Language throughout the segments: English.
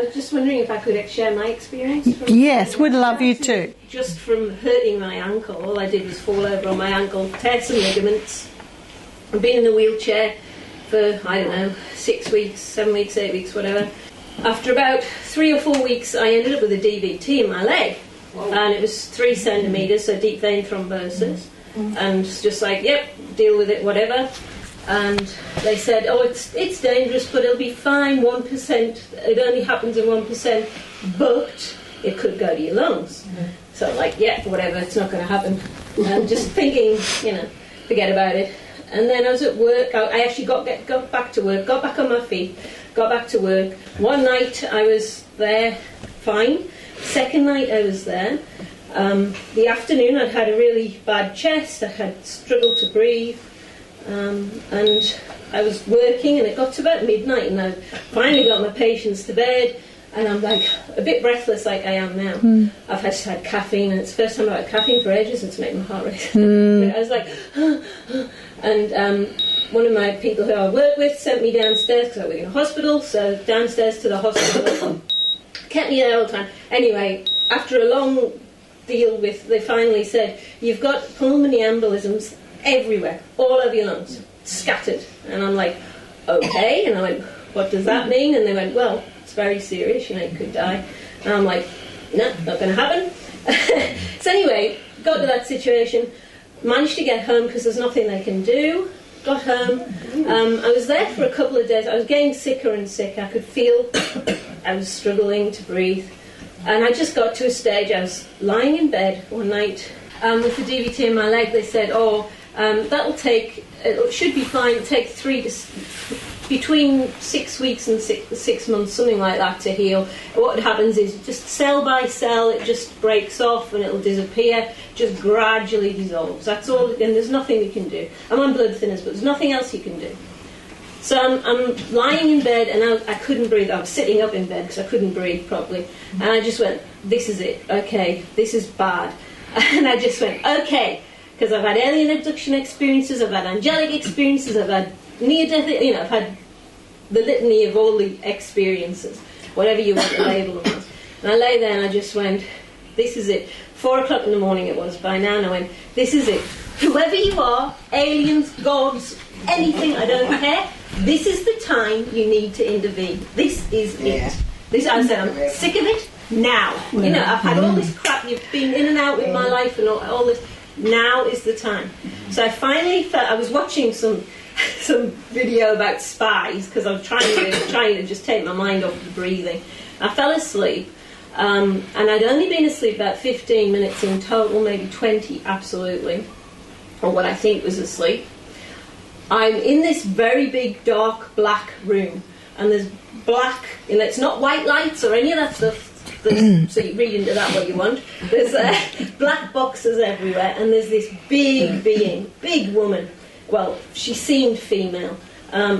was just wondering if I could share my experience. Yes, we'd love you to. Just from hurting my ankle, all I did was fall over on my ankle, tear some ligaments. I've been in a wheelchair for, I don't know, 6 weeks, 7 weeks, 8 weeks, whatever. After about 3 or 4 weeks, I ended up with a DVT in my leg. And it was 3 centimetres, so deep vein thrombosis. And just like, yep, deal with it, whatever. And they said, oh, it's dangerous, but it'll be fine, 1%. It only happens in 1%, but it could go to your lungs. So I'm like, yeah, whatever, it's not going to happen. And just thinking, forget about it. And then I was at work. I actually got back to work, got back on my feet, got back to work. One night I was there, fine. Second night I was there. The afternoon I'd had a really bad chest. I had struggled to breathe. And I was working, and it got to about midnight, and I finally got my patients to bed, and I'm like a bit breathless like I am now. I've had caffeine, and it's the first time I've had caffeine for ages, and it's making my heart race. I was like, and one of my people who I work with sent me downstairs, because I work in a hospital, so downstairs to the hospital, kept me there all the time. Anyway, after a long deal with, they finally said, you've got pulmonary embolisms everywhere, all over your lungs, scattered. And I'm like, okay. And I went, what does that mean? And they went, well, it's very serious, you could die. And I'm like, no, not going to happen. So anyway, got to that situation, managed to get home because there's nothing they can do. Got home. I was there for a couple of days. I was getting sicker and sicker. I could feel I was struggling to breathe. And I just got to a stage, I was lying in bed one night with the DVT in my leg. They said, that'll take, it should be fine, it'll take between 6 weeks and 6 months, something like that, to heal. What happens is just cell by cell, it just breaks off and it'll disappear, just gradually dissolves. That's all, and there's nothing we can do. I'm on blood thinners, but there's nothing else you can do. So I'm lying in bed, and I couldn't breathe. I was sitting up in bed because I couldn't breathe properly. And I just went, this is it, okay, this is bad. And I just went, okay, because I've had alien abduction experiences, I've had angelic experiences, I've had near-death, I've had the litany of all the experiences, whatever you want to label them as. And I lay there and I just went, this is it. 4 o'clock in the morning it was by now, and I went, this is it. Whoever you are, aliens, gods, anything, I don't care, this is the time you need to intervene. This is it. I said, I'm sick of it now. I've had all this crap, you've been in and out with my life and all this. Now is the time. So I finally felt, I was watching some video about spies, because I was trying to just take my mind off the breathing. I fell asleep, and I'd only been asleep about 15 minutes in total, maybe 20 absolutely, or what I think was asleep. I'm in this very big dark black room, and there's black, it's not white lights or any of that stuff. So you read into that what you want. There's black boxes everywhere, and there's this big being, big woman. Well, she seemed female.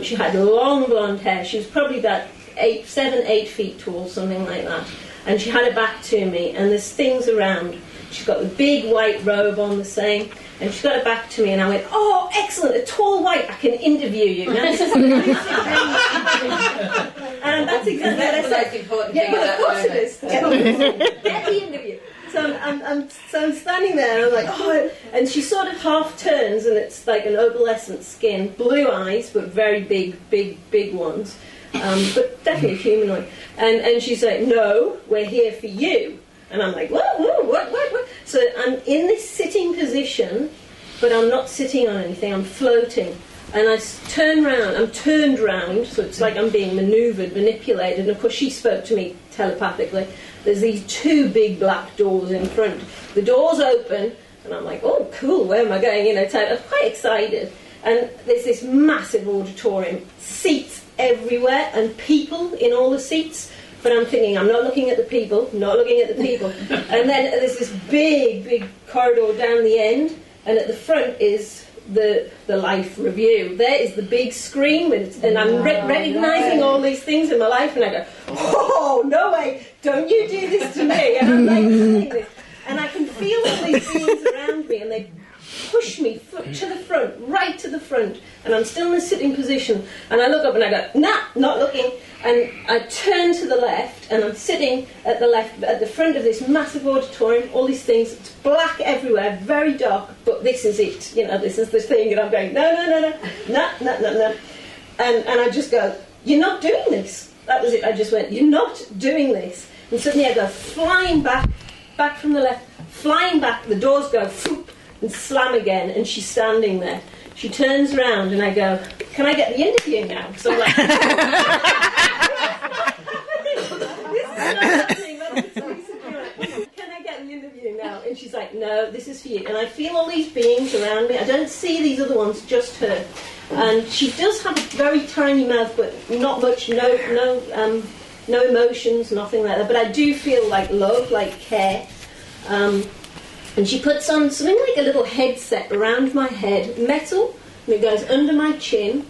She had long blonde hair. She was probably about 7, 8 feet tall, something like that. And she had her back to me, and there's things around. She's got the big white robe on, the same, and she's got her back to me, and I went, oh, excellent, a tall white, I can interview you. Now, this is and that's exactly what I said. Important yeah, well, of course it is. Get the interview. So I'm standing there, and I'm like, oh, and she sort of half turns, and it's like an opalescent skin, blue eyes, but very big ones, but definitely humanoid. And she's like, no, we're here for you. And I'm like, what? So I'm in this sitting position, but I'm not sitting on anything, I'm floating. And I turn round, I'm turned round, so it's like I'm being manoeuvred, manipulated. And of course she spoke to me telepathically. There's these 2 big black doors in front. The doors open, and I'm like, oh, cool, where am I going? I'm quite excited. And there's this massive auditorium, seats everywhere, and people in all the seats. But I'm thinking, I'm not looking at the people, And then there's this big corridor down the end, and at the front is the life review. There is the big screen, and I'm recognising all these things in my life, and I go, oh, no way, don't you do this to me. And I'm like saying this, and I can feel all these beings around me, and they push me to the front, right to the front, and I'm still in the sitting position, and I look up and I go, nah, not looking, and I turn to the left, and I'm sitting at the left, at the front of this massive auditorium, all these things, it's black everywhere, very dark, but this is it, you know, this is the thing, and I'm going, no, and I just go, you're not doing this. That was it, I just went, you're not doing this. And suddenly I go flying back from the left, flying back, the doors go, whoop, and slam again, and she's standing there. She turns around and I go, can I get the interview now? Because I'm like, this is not happening. Can I get the interview now? And she's like, no, this is for you. And I feel all these beings around me. I don't see these other ones, just her. And she does have a very tiny mouth, but not much, no emotions, nothing like that. But I do feel like love, like care. And she puts on something like a little headset around my head, metal, and it goes under my chin.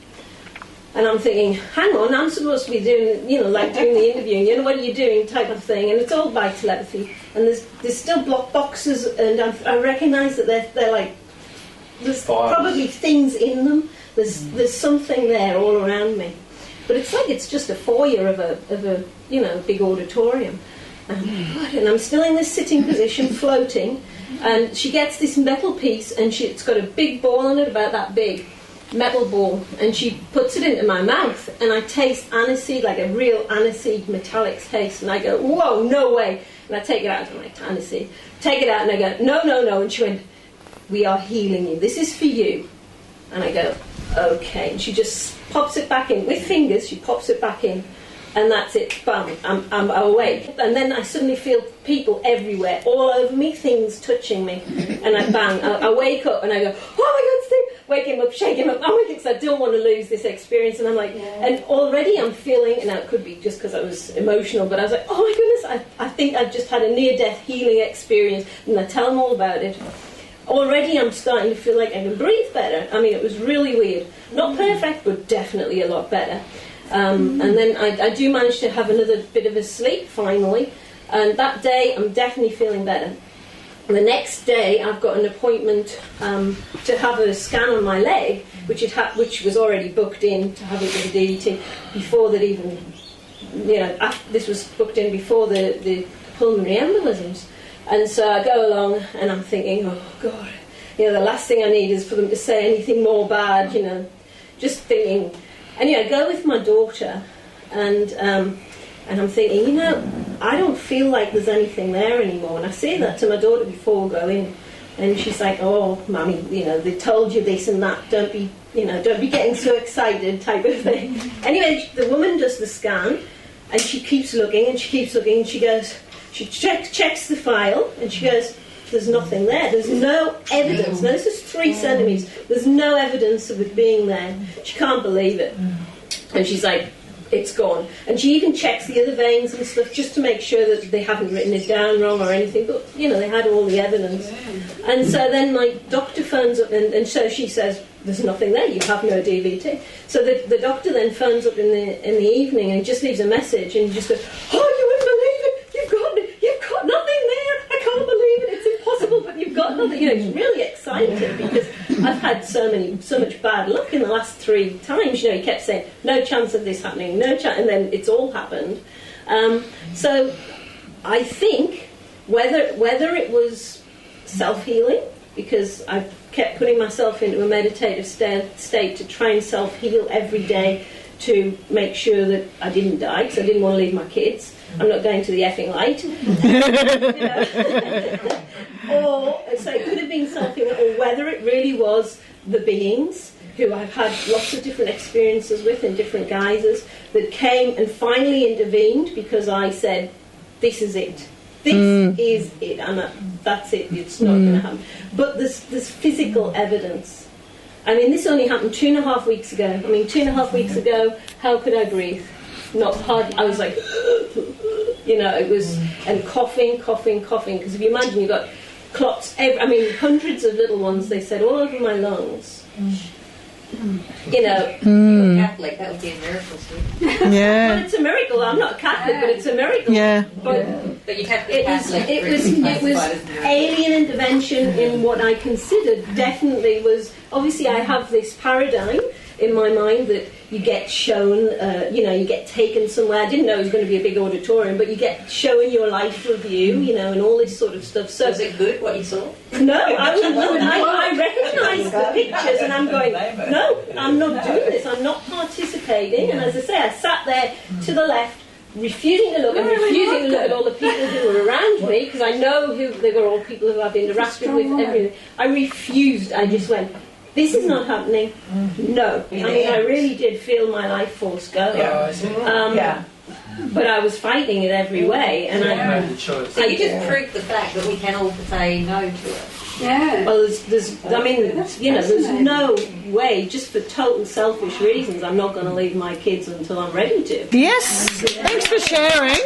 And I'm thinking, hang on, I'm supposed to be doing, you know, like doing the interviewing, you know, what are you doing type of thing. And it's all by telepathy. And there's still block boxes, and I recognise that they're like, there's probably things in them. There's something there all around me. But it's like it's just a foyer of a you know, big auditorium. And I'm still in this sitting position, floating, and she gets this metal piece, and it's got a big ball on it, about that big, metal ball, and she puts it into my mouth, and I taste aniseed, like a real aniseed metallic taste, and I go, whoa, no way, and I take it out, I'm like, aniseed, take it out, and I go, no, and she went, we are healing you, this is for you, and I go, okay, and she just pops it back in, with fingers, she pops it back in, and that's it, bam, I'm awake. And then I suddenly feel people everywhere, all over me, things touching me. And I wake up and I go, oh my God, Steve, wake him up, shake him up. Oh my God, because I don't want to lose this experience. And I'm like, and already I'm feeling, now it could be just because I was emotional, but I was like, oh my goodness, I think I've just had a near-death healing experience. And I tell them all about it. Already I'm starting to feel like I can breathe better. I mean, it was really weird. Not perfect, but definitely a lot better. And then I do manage to have another bit of a sleep, finally. And that day, I'm definitely feeling better. And the next day, I've got an appointment to have a scan on my leg, which was already booked in to have it with the DDT before that even, you know, this was booked in before the pulmonary embolisms. And so I go along, and I'm thinking, oh, God, you know, the last thing I need is for them to say anything more bad, you know, just thinking. Anyway, I go with my daughter, and I'm thinking, you know, I don't feel like there's anything there anymore. And I say that to my daughter before we go in, and she's like, oh, Mummy, you know, they told you this and that. Don't be getting so excited, type of thing. Anyway, the woman does the scan, and she keeps looking, and she goes, she checks the file, and she goes, there's nothing there. There's no evidence. Now, this is 3 centimetres. There's no evidence of it being there. She can't believe it. And she's like, it's gone. And she even checks the other veins and stuff just to make sure that they haven't written it down wrong or anything. But, you know, they had all the evidence. And so then my doctor phones up, and so she says, there's nothing there. You have no DVT. So the doctor then phones up in the evening and just leaves a message, and he just goes, oh, you wouldn't believe it. You've got nothing there. I can't believe it. It's impossible, but you've got nothing. You know, he's really excited because I've had so much bad luck in the last 3 times. You know, he kept saying, no chance of this happening, no chance, and then it's all happened. So I think whether it was self-healing, because I kept putting myself into a meditative state to try and self-heal every day to make sure that I didn't die, because I didn't want to leave my kids. I'm not going to the effing light. Or, so it could have been something, or whether it really was the beings who I've had lots of different experiences with in different guises that came and finally intervened because I said, this is it. This is it, and that's it. It's not going to happen. But there's physical evidence. I mean, this only happened 2.5 weeks ago. I mean, 2.5 weeks ago, how could I breathe? Not hard. I was like, you know, it was, and coughing, because if you imagine you've got clots, hundreds of little ones, they said, all over my lungs. You know, You're a Catholic, that would be a miracle, sweet. well, Yeah. it's a miracle. I'm not a Catholic, but it's a miracle. Yeah. But you'd have to be It was, Catholic. it for was, to be it was classified as a miracle. alien intervention in what I considered definitely was, obviously I have this paradigm in my mind that you get shown, you know, you get taken somewhere. I didn't know it was going to be a big auditorium, but you get shown your life review, you know, and all this sort of stuff. So Was it good, what you saw? no, I recognised the pictures and I'm going, no, I'm not doing this, I'm not participating. And as I say, I sat there to the left, refusing to look and refusing to look at all the people who were around me, because I know who they were, all people who I've interacted with, everything. I refused, I just went, this is not happening. No. I mean, I really did feel my life force go. But I was fighting it every way, and So you just proved the fact that we can all say no to it. Yeah. well, I mean, you know, there's no way, just for total selfish reasons, I'm not going to leave my kids until I'm ready to. Yes. Thanks for sharing.